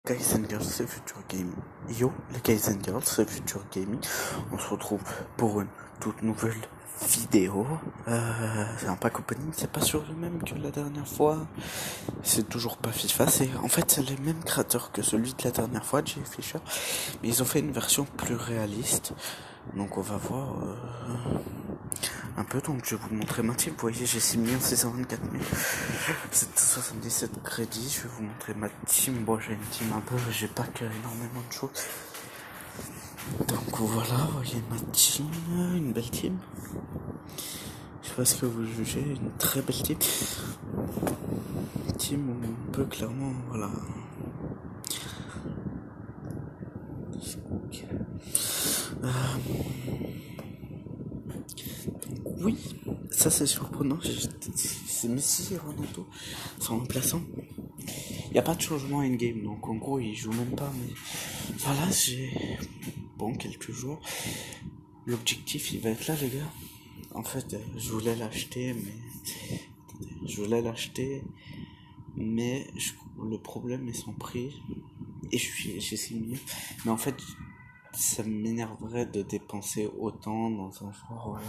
Guys and Girls, c'est Future Gaming. Yo, les Guys and Girls, c'est Future Gaming. On se retrouve pour une toute nouvelle vidéo. C'est un pack opening, c'est pas sur le même que la dernière fois. C'est toujours pas FIFA, en fait c'est les mêmes créateurs que celui de la dernière fois, Jay Fisher. Mais ils ont fait une version plus réaliste. Donc on va voir un peu. Donc je vais vous montrer ma team. Vous voyez, j'ai 6 624 777 crédits. Je vais vous montrer ma team. Bon, j'ai une team un peu, j'ai pas énormément de choses. Donc voilà, vous voyez ma team, une belle team. Je sais pas ce que vous jugez, une très belle team. Une team où on peut clairement, voilà. Oui, ça c'est surprenant. C'est Messi et Ronaldo sont remplaçants. Il n'y a pas de changement in-game, donc en gros ils jouent même pas. Mais voilà, j'ai quelques joueurs. L'objectif il va être là, les gars. En fait, je voulais l'acheter, mais le problème est son prix. Et j'ai 6 millions. Mais en fait, ça m'énerverait de dépenser autant dans un joueur. Voilà.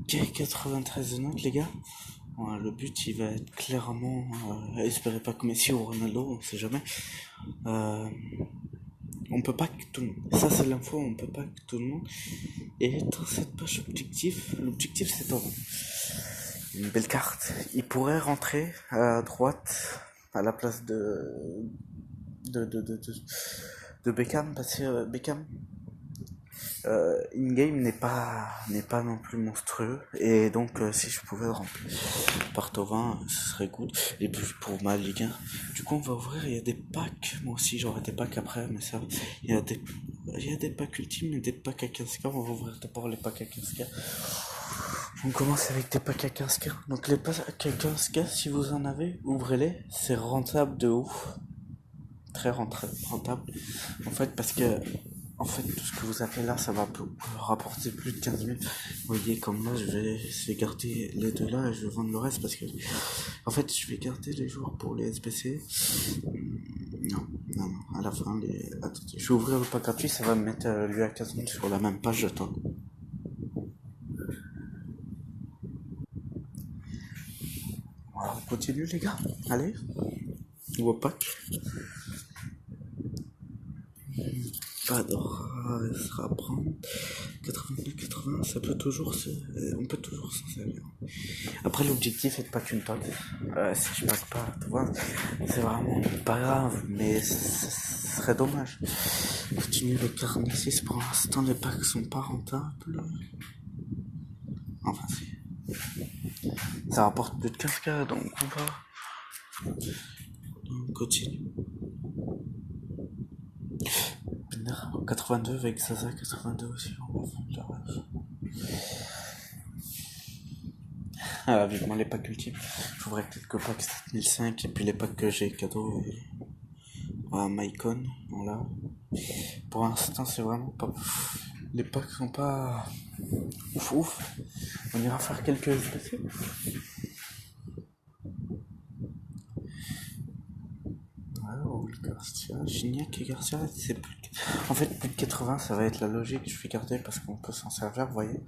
93 notes, les gars. Ouais, le but il va être clairement, espérez pas que Messi ou Ronaldo, on sait jamais. On peut pas que tout le monde. Ça c'est l'info, on peut pas que tout le monde. Et dans cette page l'objectif c'est pas bon. Une belle carte. Il pourrait rentrer à droite à la place de Beckham, parce que Beckham in-game n'est pas non plus monstrueux, et donc si je pouvais le remplir par Tovin, ce serait good. Et puis pour ma Ligue 1, du coup on va ouvrir, il y a des packs, moi aussi j'aurai des packs après, mais ça, il y a des packs ultimes et des packs à 15k, on va ouvrir d'abord les packs à 15k. On commence avec des packs à 15k, donc les packs à 15k, si vous en avez, ouvrez-les, c'est rentable de ouf. Très rentable, en fait, parce que tout ce que vous avez là, ça va rapporter plus de 15 000. Vous voyez, comme là, je vais garder les deux là et je vais vendre le reste parce que, en fait, je vais garder les joueurs pour les SBC. Non, à la fin, attendez, je vais ouvrir le pack gratuit, ça va me mettre lui à 15 000 sur la même page, j'attends. Voilà, on continue, les gars. Allez, nouveau pack. Pas d'or, ça va prendre 80, ça peut toujours on peut toujours s'en servir. Après, l'objectif est de pack une pack. Si je pack pas, tu vois, c'est vraiment pas grave, mais ce serait dommage. Continuer le carnet 6 pour l'instant, les packs sont pas rentables. Enfin, ça rapporte plus de 15k, donc on continue. 82 avec Zaza, 82 aussi, on va faire le reste. Vivement les packs ultimes. J'ouvrais quelques packs 7005 et puis les packs que j'ai cadeau à Mycon. Voilà. Pour l'instant, c'est vraiment pas. Les packs sont pas ouf. On ira faire quelques SBC. Garcia, Gignac et Garcia, c'est plus. En fait, plus de 80, ça va être la logique. Je vais garder parce qu'on peut s'en servir, vous voyez.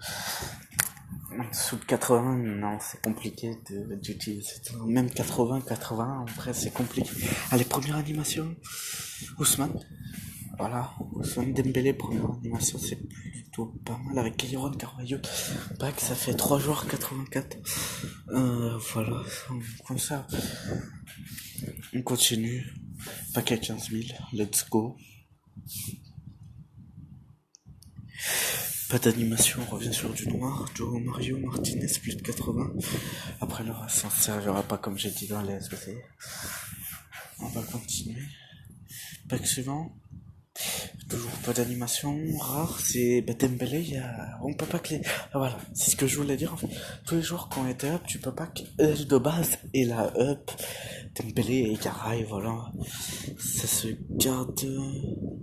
En dessous de 80, non, c'est compliqué d'utiliser. Même 80, après, c'est compliqué. Allez, première animation. Ousmane. Voilà, Ousmane Dembélé, première animation, c'est plutôt pas mal. Avec Kairon Carvalho, pack, ça fait 3 joueurs 84. Voilà, on conserve. On continue. Pack à 15 000, let's go. Pas d'animation, on revient sur du noir. Joe Mario Martinez, plus de 80. Après le reste, ça ne servira pas comme j'ai dit dans les SBC. On va continuer. Pack suivant. Toujours pas d'animation rare, c'est Dembélé, on peut pas que les. Ah, voilà, c'est ce que je voulais dire en fait. Tous les joueurs qui ont été up, tu peux pas que L de base et la up. Dembélé et Garay, voilà. Ça se garde.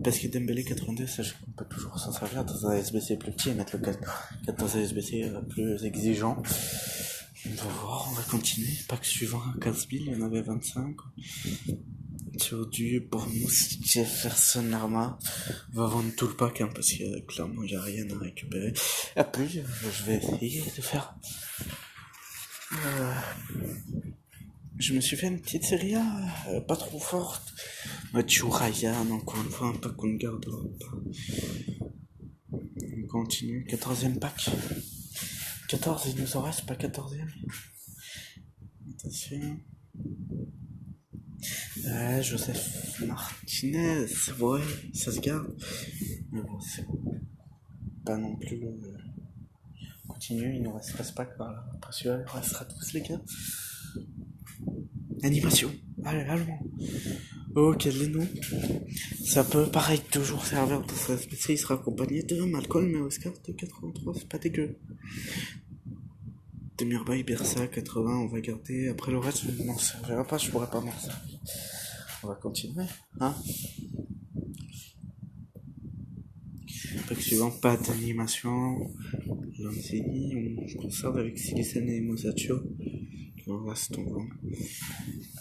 Parce que Dembélé 82, ça on peut toujours s'en servir dans un SBC plus petit et mettre le 4 dans un SBC plus exigeant. On va voir, on va continuer. Pack suivant 15 000, il y en avait 25. sur du Bournemouth Jefferson Lerma. On va vendre tout le pack hein, parce que clairement il n'y a rien à récupérer. Et puis je vais essayer de faire. Je me suis fait une petite série A, pas trop forte. Mathieu Ryan, encore une fois un pack qu'on ne gardera pas. On continue, 14e pack. 14, il nous en reste, pas 14e. Attention. Joseph Martinez, ouais, ça se garde. Mais bon, c'est pas non plus le. Continue, il nous reste 13 packs par là. Après celui-là, il restera tous les gars. Animation. Allez, allemand. Ok, les noms. Ça peut, pareil, toujours servir dans sa SPC. Il sera accompagné de Malcolm et Oscar de 83, c'est pas dégueu. Demirbay, Bersa, 80, on va garder. Après le reste, je m'en servirai pas, je pourrais pas m'en servir. On va continuer, hein. Pack suivant, pas d'animation. Lanzini, on conserve avec Silicen et Mosacho. Le reste, on va.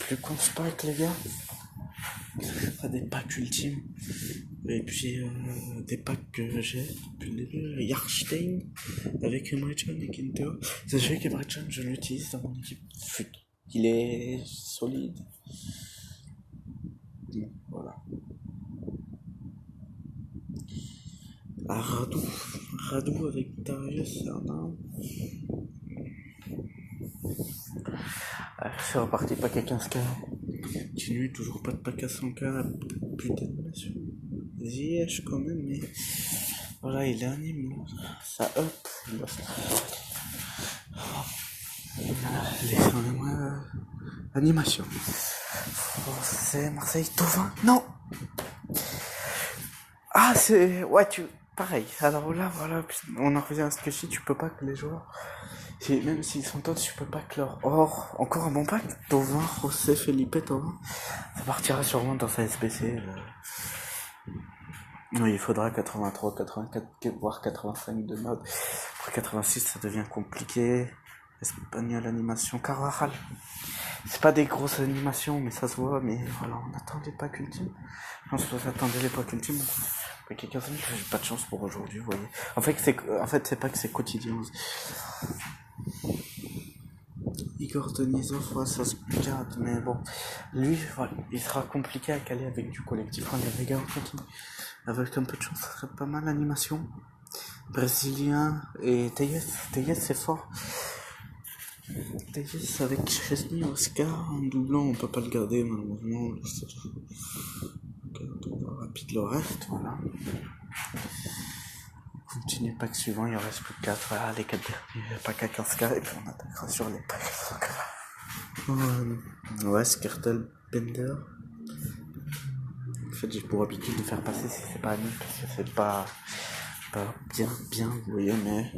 Plus qu'on se pack, les gars. Pas des packs ultimes. Et puis des packs que j'ai depuis le début. Yarstein avec Emre Can et Quinto. Sachez qu'Emre Can, je l'utilise dans mon équipe. Il est solide. Bon, voilà. Radou avec Darius Arnaud. C'est reparti, pack à 15k. Continue, toujours pas de pack à 100k. Putain d'animation. Ziyech quand même, mais voilà, il est anime. Ça up. Laissons-moi. Animation. C'est Marseille, Tovin. Non. Ah, c'est. Ouais, pareil. Alors là, voilà, on en revient à ce que je dis, tu peux pas que les joueurs. Même s'ils sont top, tu peux pas que leur or. Encore un bon pack. Tovin, José, Felipe, Tovin. Ça partira sûrement dans sa SPC. Oui, il faudra 83, 84, voire 85 de mode. Après 86, ça devient compliqué. Espagnol animation, Carvajal. C'est pas des grosses animations, mais ça se voit. Mais voilà, on attend les packs ultimes. Je pense que vous attendez les packs ultimes. Après quelques années, j'ai pas de chance pour aujourd'hui, vous voyez. En fait, c'est pas que c'est quotidien. Igor Denisov, ouais, ça se garde, mais bon. Lui, voilà, il sera compliqué à caler avec du collectif. On les gars, on continue. Avec un peu de chance, ça serait pas mal l'animation. Brésilien et Teyes c'est fort. Teyes avec Chesney, Oscar, en doublant, on peut pas le garder malheureusement. On va rapide le reste, voilà. Continue, pack suivant, il en reste plus que 4. Voilà, les 4 derniers, pack à 15k, et puis on attaquera sur les packs à 100k. Ouais, Skrtel Bender. En fait, j'ai pour habitude de faire passer si c'est pas ami, parce que c'est pas bien, vous voyez, mais.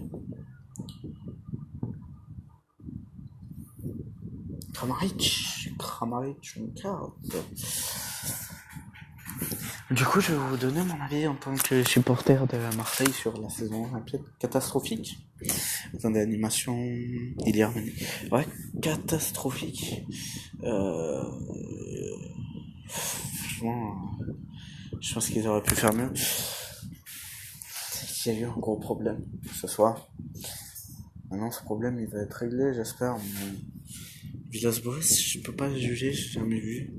Kramaric, on garde. Du coup, je vais vous donner mon avis en tant que supporter de Marseille sur la saison olympique catastrophique. Attendez, animation, il y a ouais, catastrophique. Franchement, je pense qu'ils auraient pu faire mieux. Il y a eu un gros problème ce soir. Maintenant, ce problème, il va être réglé, j'espère. Mais Villas-Boas, je peux pas juger, j'ai jamais vu.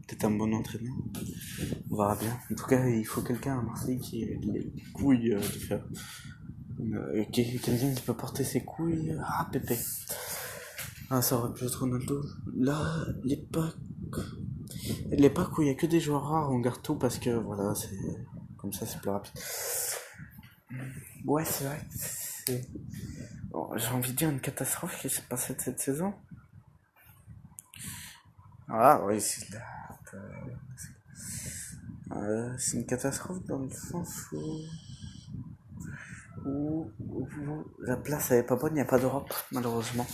Peut-être un bon entraîneur. On verra bien. En tout cas, il faut quelqu'un à Marseille qui ait les couilles de faire. Quelqu'un qui peut porter ses couilles. Ah, Pépé. Ah, ça aurait pu être Ronaldo. Là, les packs où il y a que des joueurs rares, on garde tout parce que voilà, c'est comme ça, c'est plus rapide. Ouais, c'est vrai. Bon, j'ai envie de dire une catastrophe qui s'est passée cette saison. Ah, oui, c'est une catastrophe dans le sens où la place elle est pas bonne, il n'y a pas d'Europe, malheureusement.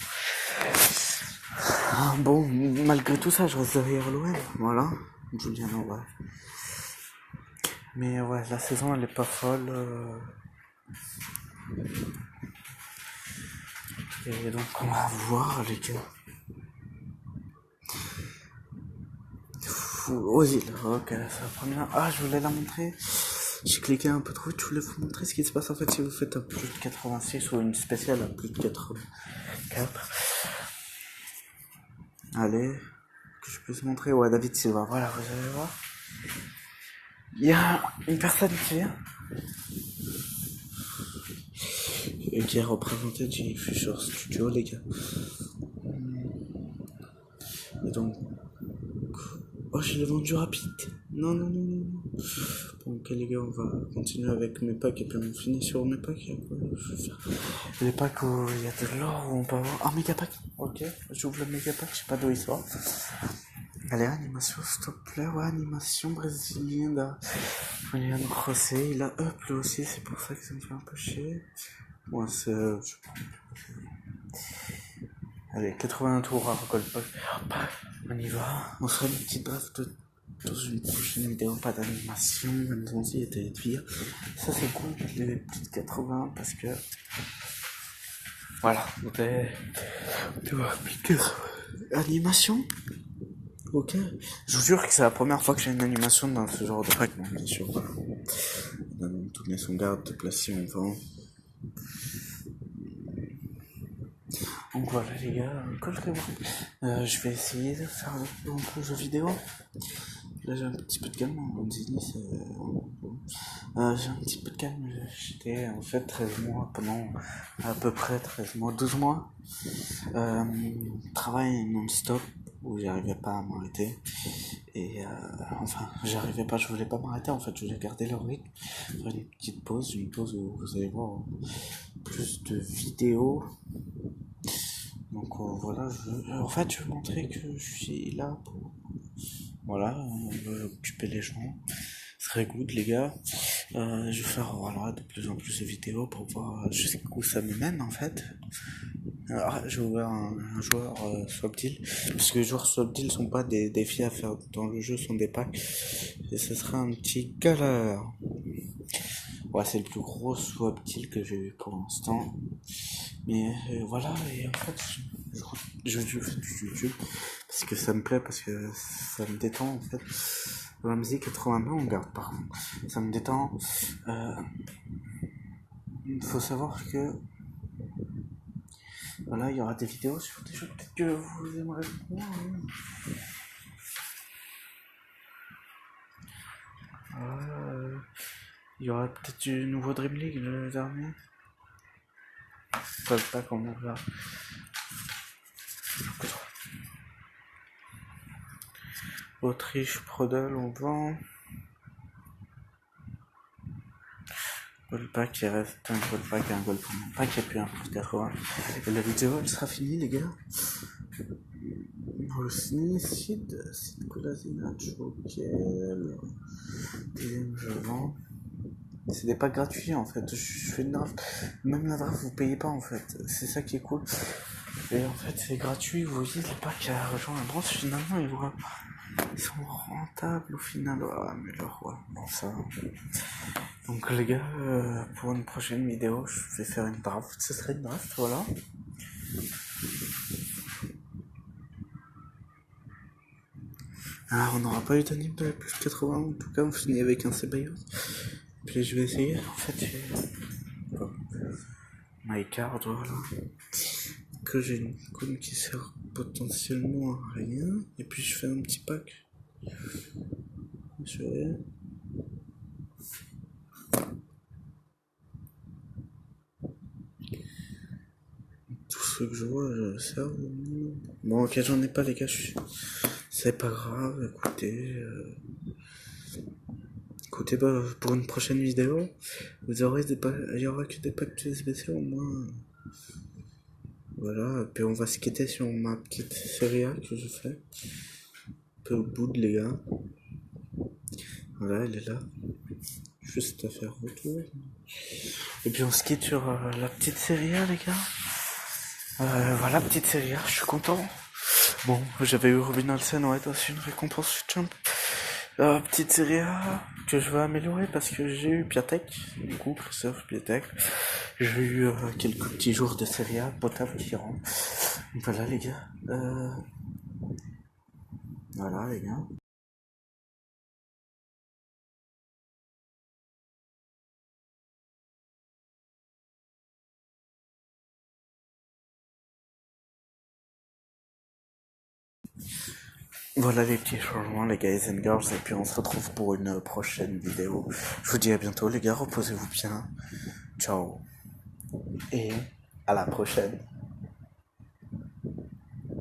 Ah, bon, malgré tout ça, je reste derrière l'OM, voilà. Julien, ouais. Mais ouais, la saison elle est pas folle. Et donc on va voir les gars. Oui, ok, c'est la première. Ah, je voulais la montrer. J'ai cliqué un peu trop vite, je voulais vous montrer ce qui se passe en fait si vous faites un plus de 86 ou une spéciale à plus de 84. Allez, que je puisse montrer. Ouais, David Silva, voilà, vous allez voir. Il y a une personne qui vient et qui est représentée du Future Studio, les gars. Et donc, oh, je l'ai vendu rapide. Non, non, non, non. Bon, ok, les gars, on va continuer avec mes packs et puis on finit sur mes packs. Je vais faire les packs où il y a de l'or, où on peut avoir. Ah, méga pack. Ok, j'ouvre le méga pack, je sais pas d'où il sort. Allez, animation, s'il te plaît. Ouais, animation brésilienne. William Crossé, il a up lui aussi, c'est pour ça que ça me fait un peu chier. Moi, c'est. Allez, 81 tours à Gold Pack. On y va. On fera une petite draft dans une prochaine vidéo, pas d'animation, même si était de vie. Ça c'est cool, les petites 80 parce que voilà, tu vois, animation. Ok, je vous jure que c'est la première fois que j'ai une animation dans ce genre de pack, bien sûr. Tourner son garde, de placer, on vend. Donc voilà les gars, je vais essayer de faire un jeu vidéo. Là j'ai un petit peu de calme, j'ai un petit peu de calme, j'étais en fait 13 mois, pendant à peu près 13 mois, 12 mois, travail non-stop, où j'arrivais pas à m'arrêter, et enfin j'arrivais pas, je voulais pas m'arrêter en fait, je voulais garder le rythme, faire une petite pause, où vous allez voir plus de vidéos. Donc voilà, en fait je vais montrer que je suis là pour, voilà, on veut occuper les gens. Ce serait good les gars. Je vais faire voilà, de plus en plus de vidéos pour voir jusqu'où ça me mène en fait. Alors, j'ai ouvert un joueur Swapdeal, parce que les joueurs Swapdeal sont pas des défis à faire dans le jeu, sont des packs. Et ce sera un petit galère. Ouais, c'est le plus gros Swapdeal que j'ai eu pour l'instant. Mais voilà, et en fait, je fais du YouTube parce que ça me plaît, parce que ça me détend en fait. La musique 80 on garde par contre. Ça me détend. Il faut savoir que voilà, il y aura des vidéos sur des jeux peut-être que vous aimerez bien. Il y aura peut-être du nouveau Dream League le dernier. Pas qu'on verra. Autriche, Prodel, on vend. Gold pack, il reste un gold pack et un gold pour mon pack, et puis un plus 80. Et la vidéo, elle sera finie, les gars. Aussi, Sid Kolasinac, ok. Et je vends. C'est des packs gratuits en fait. Je fais une draft. Même la draft, vous payez pas en fait. C'est ça qui est cool. Et en fait, c'est gratuit. Vous voyez, les packs à rejoindre la branche, finalement, ils sont rentables au final. Ah, mais leur ouais, bon, ça. Donc, les gars, pour une prochaine vidéo, je vais faire une draft. Ce serait une draft, voilà. Ah, on n'aura pas eu d'anime de plus 80, en tout cas, on finit avec un Ceballos. Puis je vais essayer, en fait, j'ai. My card, voilà. Que j'ai une icône qui sert potentiellement à rien. Et puis je fais un petit pack. Je rien. Tout ce que je vois, je sers. Bon, ok, j'en ai pas, les gars. C'est pas grave, écoutez. Écoutez, bah, pour une prochaine vidéo, vous aurez il y aura que des packs SBC au moins. Voilà, puis on va se quitter sur ma petite série A que je fais. Un peu au bout, les gars. Voilà, elle est là. Juste à faire retour. Et puis on se quitte sur la petite série A, les gars. Voilà, petite série A, je suis content. Bon, j'avais eu Robin Olsen, ouais, c'est une récompense champ. Petite série A que je vais améliorer parce que j'ai eu Piatek, du coup, Christophe Piatek. J'ai eu quelques petits jours de série A potable qui rentrent. Voilà, les gars. Voilà, les gars. Voilà les petits changements, les guys and girls, et puis on se retrouve pour une prochaine vidéo. Je vous dis à bientôt, les gars, reposez-vous bien. Ciao. Et à la prochaine.